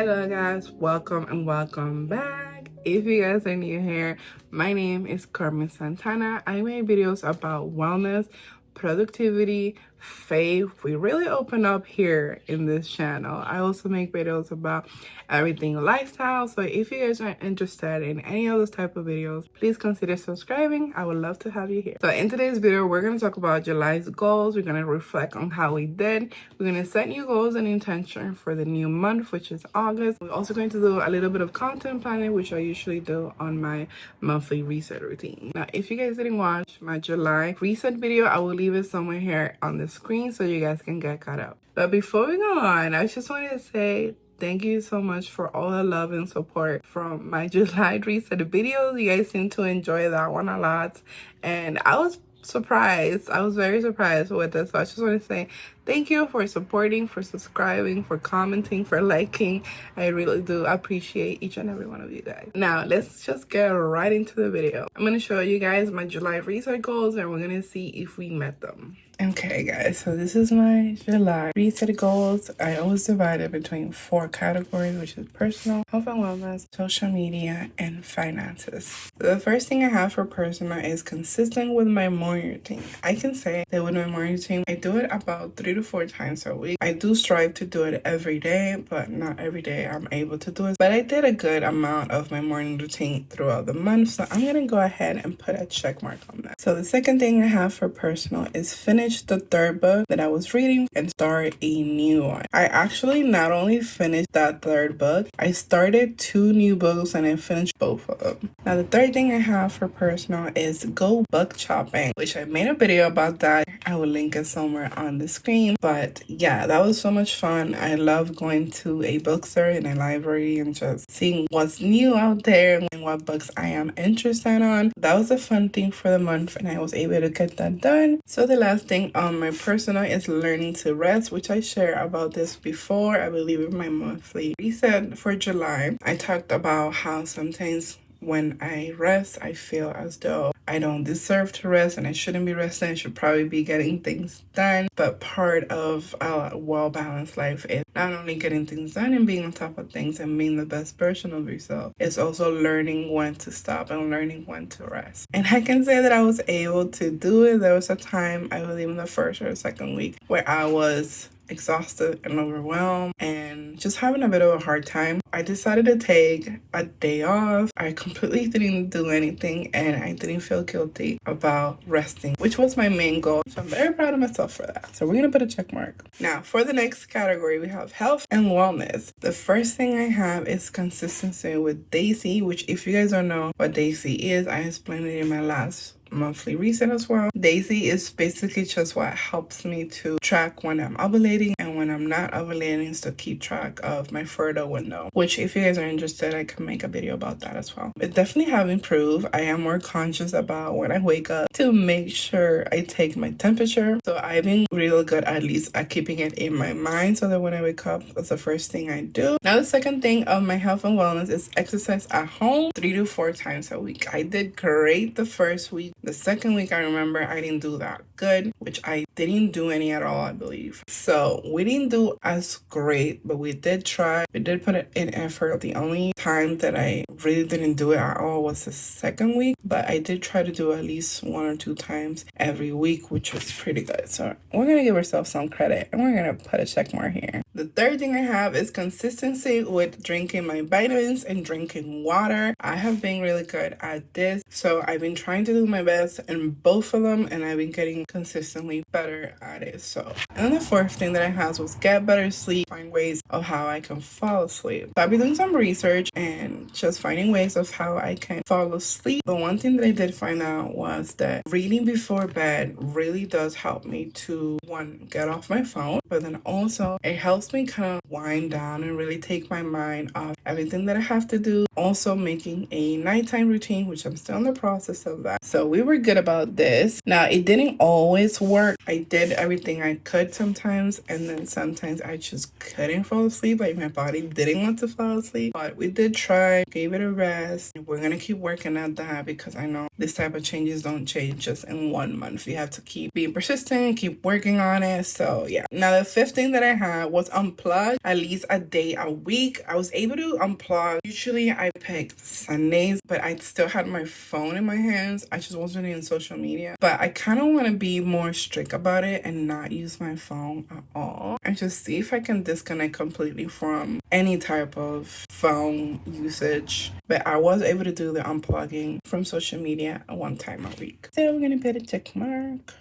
Hello guys, welcome and welcome back. If you guys are new here, my name is Carmen Santana. I make videos about wellness, productivity, faith. We really open up here in this channel. I also make videos about everything lifestyle. So if you guys are interested in any of those type of videos, please consider subscribing. I would love to have you here. So in today's video, we're going to talk about July's goals. We're going to reflect on how we did. We're going to set new goals and intention for the new month, which is August. We're also going to do a little bit of content planning, which I usually do on my monthly reset routine. Now, if you guys didn't watch my July reset video, I will leave it somewhere here on the screen so you guys can get caught up. But before we go on, I just wanted to say thank you so much for all the love and support from my July reset videos. You guys seem to enjoy that one a lot. And I was surprised. I was very surprised with this. So I just want to say thank you for supporting, for subscribing, for commenting, for liking. I really do appreciate each and every one of you guys. Now, let's just get right into the video. I'm going to show you guys my July reset goals and we're going to see if we met them. Okay guys, so this is my July reset goals. I always divide it between 4 categories, which is personal, health and wellness, social media, and finances. The first thing I have for personal is consistent with my morning routine. I can say that with my morning routine, I do it about 3 to 4 times a week. I do strive to do it every day, but not every day I'm able to do it. But I did a good amount of my morning routine throughout the month, so I'm gonna go ahead and put a check mark on that. So the second thing I have for personal is finish the 3rd book that I was reading and start a new one. I actually not only finished that 3rd book, I started 2 new books and I finished both of them. Now the 3rd thing I have for personal is go book shopping, which I made a video about that. I will link it somewhere on the screen. But yeah, that was so much fun. I love going to a bookstore and a library and just seeing what's new out there and what books I am interested on. That was a fun thing for the month and I was able to get that done. So the last thing on my personal is learning to rest, which I shared about this before, I believe, in my monthly reset for July. I talked about how sometimes when I rest, I feel as though I don't deserve to rest and I shouldn't be resting. I should probably be getting things done. But part of a well-balanced life is not only getting things done and being on top of things and being the best version of yourself, it's also learning when to stop and learning when to rest. And I can say that I was able to do it. There was a time, I believe in the 1st or 2nd week, where I was exhausted and overwhelmed and just having a bit of a hard time. I decided to take a day off. I completely didn't do anything and I didn't feel guilty about resting, which was my main goal. So I'm very proud of myself for that. So we're gonna put a check mark. Now for the next category, we have health and wellness. The first thing I have is consistency with Daisy, which if you guys don't know what Daisy is, I explained it in my last monthly reset as well. Daisy is basically just what helps me to track when I'm ovulating and when I'm not ovulating, is to keep track of my fertile window, which if you guys are interested, I can make a video about that as well. It definitely have improved. I am more conscious about when I wake up to make sure I take my temperature. So I've been real good at least at keeping it in my mind so that when I wake up, that's the first thing I do. Now the second thing of my health and wellness is exercise at home 3 to 4 times a week. I did great the first week. The second week, I remember I didn't do that good, which I didn't do any at all, I believe. So we didn't do as great, but we did try. We did put it in effort. The only time that I really didn't do it at all was the 2nd week, but I did try to do at least 1 or 2 times every week, which was pretty good. So we're going to give ourselves some credit and we're going to put a check mark here. The 3rd thing I have is consistency with drinking my vitamins and drinking water. I have been really good at this. So I've been trying to do my best in both of them and I've been getting consistently better at it. So, and the 4th thing that I had was get better sleep, find ways of how I can fall asleep. So I've been doing some research and just finding ways of how I can fall asleep. The one thing that I did find out was that reading before bed really does help me to, one, get off my phone, but then also it helps me kind of wind down and really take my mind off everything that I have to do. Also making a nighttime routine, which I'm still in the process of that. So we were good about this. Now it didn't always work. I I did everything I could sometimes, and then sometimes I just couldn't fall asleep. Like my body didn't want to fall asleep, but we did try, gave it a rest. We're gonna keep working at that because I know this type of changes don't change just in 1 month. You have to keep being persistent, keep working on it. So yeah. Now the fifth thing that I had was unplug at least a day a week. I was able to unplug. Usually I picked Sundays, but I still had my phone in my hands. I just wasn't in social media. But I kind of want to be more strict about it and not use my phone at all. And just see if I can disconnect completely from any type of phone usage. But I was able to do the unplugging from social media 1 time a week. So we're gonna put a check mark.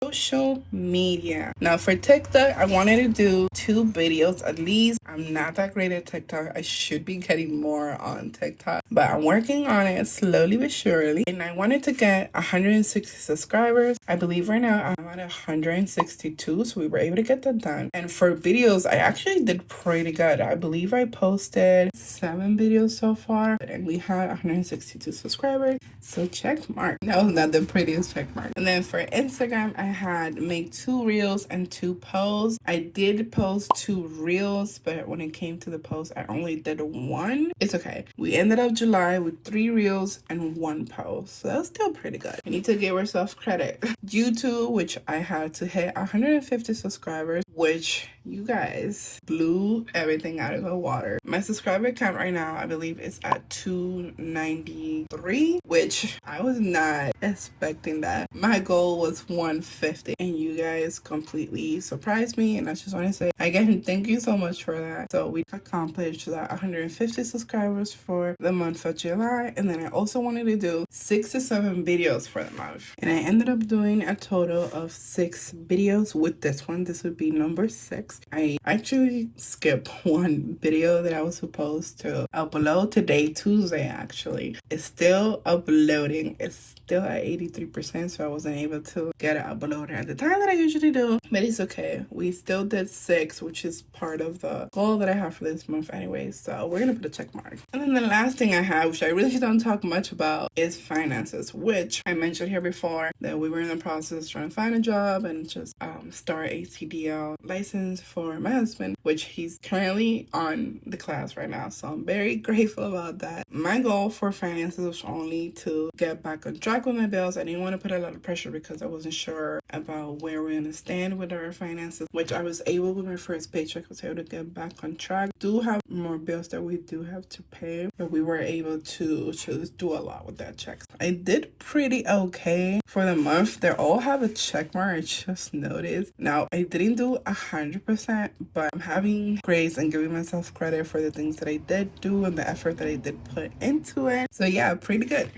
Social media. Now for TikTok, I wanted to do 2 videos at least. I'm not that great at TikTok. I should be getting more on TikTok, but I'm working on it slowly but surely. And I wanted to get 160 subscribers. I believe right now I'm at 162, so we were able to get that done. And for videos, I actually did pretty good. I believe I posted 7 videos so far, and we had 162 subscribers. So check mark. No, not the prettiest check mark. And then for Instagram, I had made 2 reels and 2 posts. I did post 2 reels, but when it came to the post, I only did 1. It's okay. We ended up July with 3 reels and 1 post. So that's still pretty good. We need to give ourselves credit. YouTube, which I had to hit 150 subscribers, which you guys blew everything out of the water. My subscriber count right now, I believe, is at 293, which I was not expecting that. My goal was 150, and you guys completely surprised me. And I just want to say again, thank you so much for that. So we accomplished that 150 subscribers for the month of July, and then I also wanted to do 6 to 7 videos for the month, and I ended up doing a total of 6 videos with this one. This would be number 6. I actually skipped 1 video that I was supposed to upload today, Tuesday actually. It's still uploading. It's still at 83%, so I wasn't able to get it uploaded at the time that I usually do, but it's okay. We still did 6, which is part of the goal that I have for this month anyway, so we're gonna put a check mark. And then the last thing I have, which I really don't talk much about, is finances, which I mentioned here before that we were in the process trying to find a job and just start a CDL license for my husband, which he's currently on the class right now, so I'm very grateful about that. My goal for finances was only to get back on track with my bills. I didn't want to put a lot of pressure because I wasn't sure about where we're gonna stand with our finances, which I was able with my first paycheck. I was able to get back on track. Do have more bills that we do have to pay, but we were able to just do a lot with that check. I did pretty okay for the month. They all have a check mark. I just noticed. Now I didn't do 100%, but I'm having grace and giving myself credit for the things that I did do and the effort that I did put into it. So yeah, pretty good.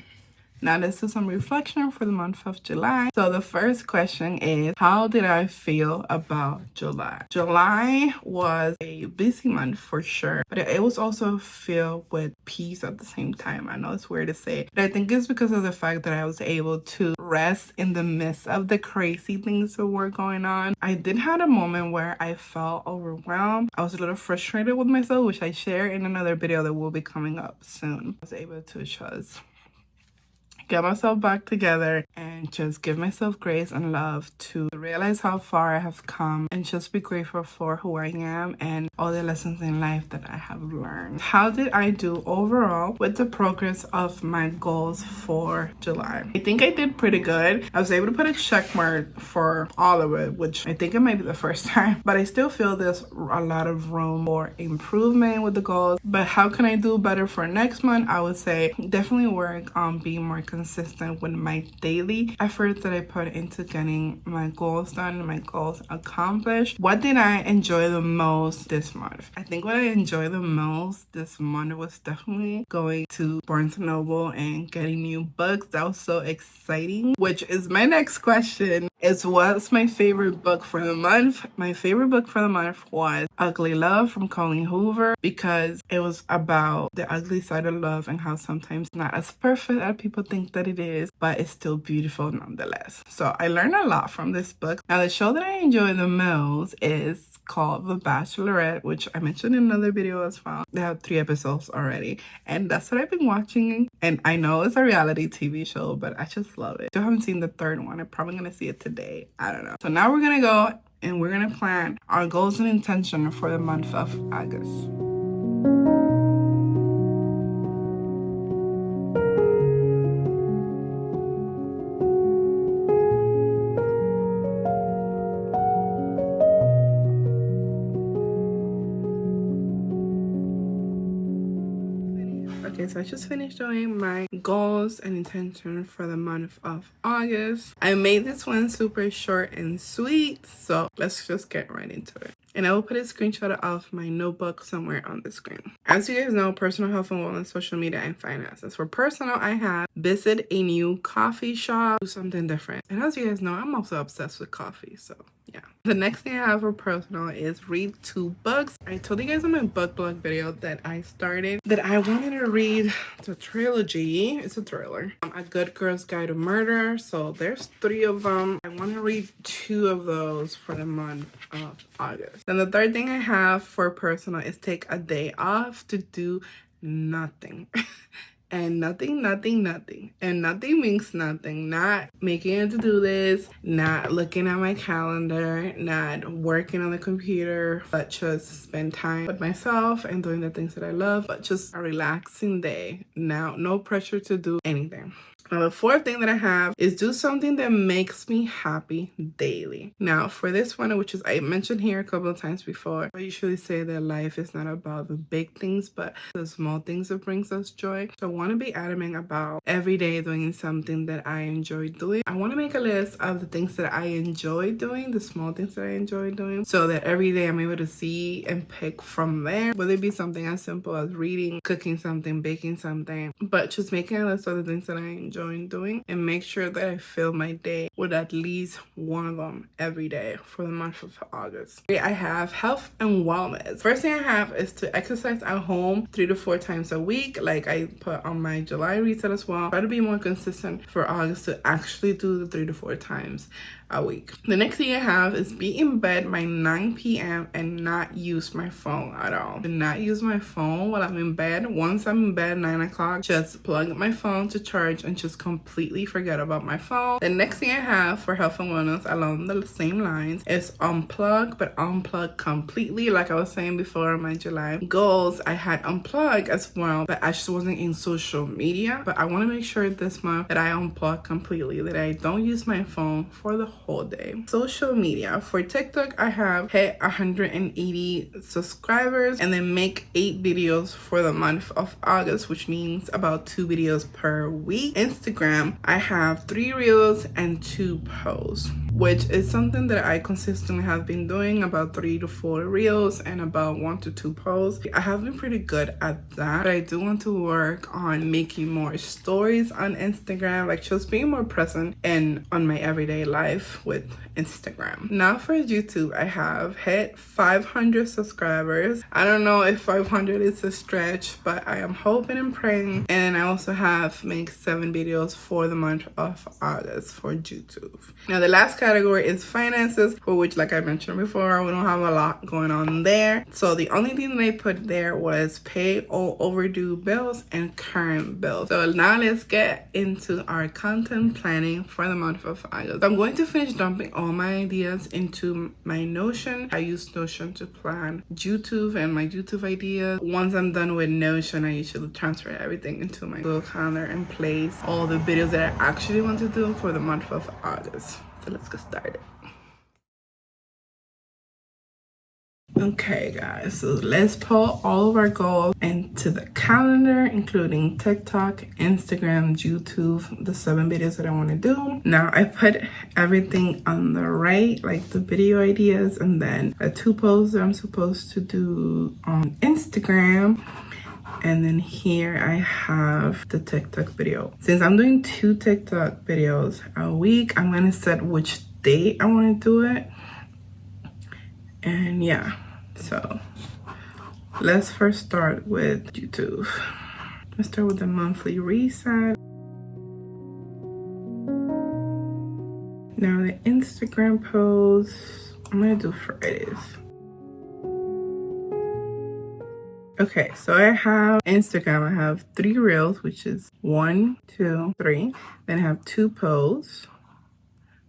Now let's do some reflection for the month of July. So the first question is, how did I feel about July? July was a busy month for sure, but it was also filled with peace at the same time. I know it's weird to say, but I think it's because of the fact that I was able to rest in the midst of the crazy things that were going on. I did have a moment where I felt overwhelmed. I was a little frustrated with myself, which I share in another video that will be coming up soon. I was able to just get myself back together and just give myself grace and love to realize how far I have come and just be grateful for who I am and all the lessons in life that I have learned. How did I do overall with the progress of my goals for July? I think I did pretty good. I was able to put a check mark for all of it, which I think it might be the first time, but I still feel there's a lot of room for improvement with the goals. But how can I do better for next month? I would say definitely work on being more consistent with my daily effort that I put into getting my goals done and my goals accomplished. What did I enjoy the most this month? I think what I enjoyed the most this month was definitely going to Barnes & Noble and getting new books. That was so exciting, which is my next question, is what's my favorite book for the month? My favorite book for the month was Ugly Love from Colleen Hoover, because it was about the ugly side of love and how sometimes not as perfect as people think think that it is, but it's still beautiful nonetheless. So I learned a lot from this book. Now the show that I enjoy the most is called The Bachelorette, which I mentioned in another video as well. They have 3 episodes already, and that's what I've been watching. And I know it's a reality TV show, but I just love it. Still haven't seen the 3rd one. I'm probably gonna see it today. I don't know. So now we're gonna go and we're gonna plan our goals and intention for the month of August. Okay, so I just finished doing my goals and intention for the month of August. I made this one super short and sweet, so let's just get right into it. And I will put a screenshot of my notebook somewhere on the screen. As you guys know, personal health and wellness, social media, and finances. For personal, I have visit a new coffee shop, do something different. And as you guys know, I'm also obsessed with coffee, so yeah. The next thing I have for personal is read 2 books. I told you guys in my book blog video that I started that I wanted to read the trilogy. It's a thriller. A Good Girl's Guide to Murder. So there's 3 of them. I want to read 2 of those for the month of August. Then the third thing I have for personal is take a day off to do nothing. And nothing. And nothing means nothing. Not making a to-do list, not looking at my calendar, not working on the computer, but just spend time with myself and doing the things that I love, but just a relaxing day. Now, no pressure to do anything. Now, the 4th thing that I have is do something that makes me happy daily. Now, for this one, which is I mentioned here a couple of times before, I usually say that life is not about the big things, but the small things that brings us joy. So I want to be adamant about every day doing something that I enjoy doing. I want to make a list of the things that I enjoy doing, the small things that I enjoy doing, so that every day I'm able to see and pick from there, whether it be something as simple as reading, cooking something, baking something, but just making a list of the things that I enjoy doing and make sure that I fill my day with at least one of them every day for the month of August. I have health and wellness. First thing I have is to exercise at home 3 to 4 times a week, like I put on my July reset as well. Try to be more consistent for August to actually do the 3 to 4 times a week. The next thing I have is be in bed by 9 p.m. and not use my phone at all. Do not use my phone while I'm in bed. Once I'm in bed 9 o'clock, just plug my phone to charge and just completely forget about my phone. The next thing I have for health and wellness along the same lines is unplug, but unplug completely. Like I was saying before on my July goals, I had unplug as well, but I just wasn't in social media. But I want to make sure this month that I unplug completely, that I don't use my phone for the whole day. Social media. For TikTok, I have hit 180 subscribers and then make 8 videos for the month of August, which means about 2 videos per week. Instagram, I have 3 reels and 2 posts, which is something that I consistently have been doing, about 3 to 4 reels and about 1 to 2 posts. I have been pretty good at that, but I do want to work on making more stories on Instagram, like just being more present and on my everyday life with Instagram. Now for YouTube, I have hit 500 subscribers. I don't know if 500 is a stretch, but I am hoping and praying. And I also have made 7 videos for the month of August for YouTube. Now the last category is finances, for which, like I mentioned before, we don't have a lot going on there. So the only thing that I put there was pay all overdue bills and current bills. So now let's get into our content planning for the month of August. I'm going to finish dumping all my ideas into my Notion. I use Notion to plan YouTube and my YouTube ideas. Once I'm done with Notion, I usually transfer everything into my Google Calendar and place all the videos that I actually want to do for the month of August. So let's get started. Okay guys, so let's pull all of our goals into the calendar, including TikTok, Instagram, YouTube, the 7 videos that I want to do. Now I put everything on the right, like the video ideas, and then the 2 posts that I'm supposed to do on Instagram. And then here I have the TikTok video. Since I'm doing 2 TikTok videos a week, I'm gonna set which date I want to do it. And yeah, so let's first start with YouTube. Let's start with the monthly reset. Now the Instagram post, I'm gonna do Fridays. Okay, so I have Instagram. I have 3 reels, which is 1, 2, 3. Then I have 2 posts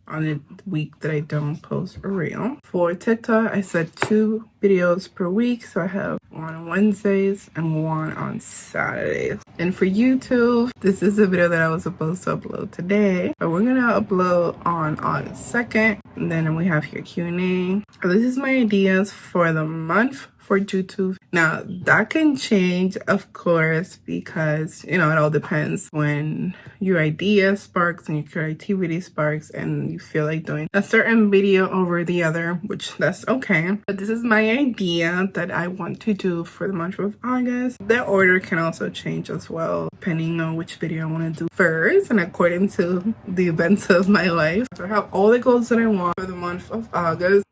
on the week that I don't post a reel. For TikTok, I said 2 videos per week, so I have one on Wednesdays and one on Saturdays. And for YouTube, this is the video that I was supposed to upload today, but we're gonna upload on August 2nd, and then we have here Q&A. So this is my ideas for the month for YouTube. Now that can change, of course, because it all depends when your idea sparks and your creativity sparks and you feel like doing a certain video over the other, which that's okay. But this is my idea that I want to do for the month of August. The order can also change as well, depending on which video I want to do first and according to the events of my life. So I have all the goals that I want for the month of August.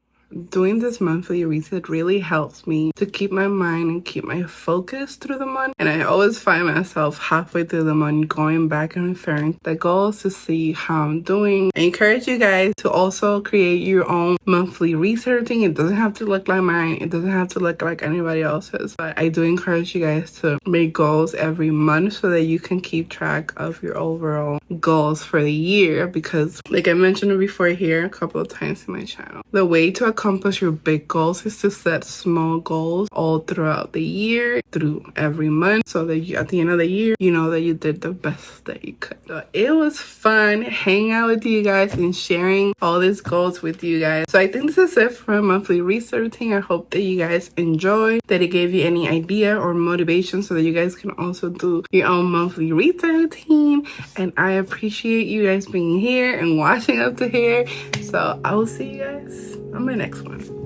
Doing this monthly reset really helps me to keep my mind and keep my focus through the month. And I always find myself halfway through the month going back and referring to the goals to see how I'm doing. I encourage you guys to also create your own monthly reset routine. It doesn't have to look like mine. It doesn't have to look like anybody else's. But I do encourage you guys to make goals every month so that you can keep track of your overall goals for the year. Because like I mentioned before here a couple of times in my channel, the way to accomplish your big goals is to set small goals all throughout the year, through every month, so that you, at the end of the year, you know that you did the best that you could. So it was fun hanging out with you guys and sharing all these goals with you guys. So I think this is it for a monthly reset routine. I hope that you guys enjoy, that it gave you any idea or motivation so that you guys can also do your own monthly reset routine. And I appreciate you guys being here and watching up to here. So I will see you guys on my next one.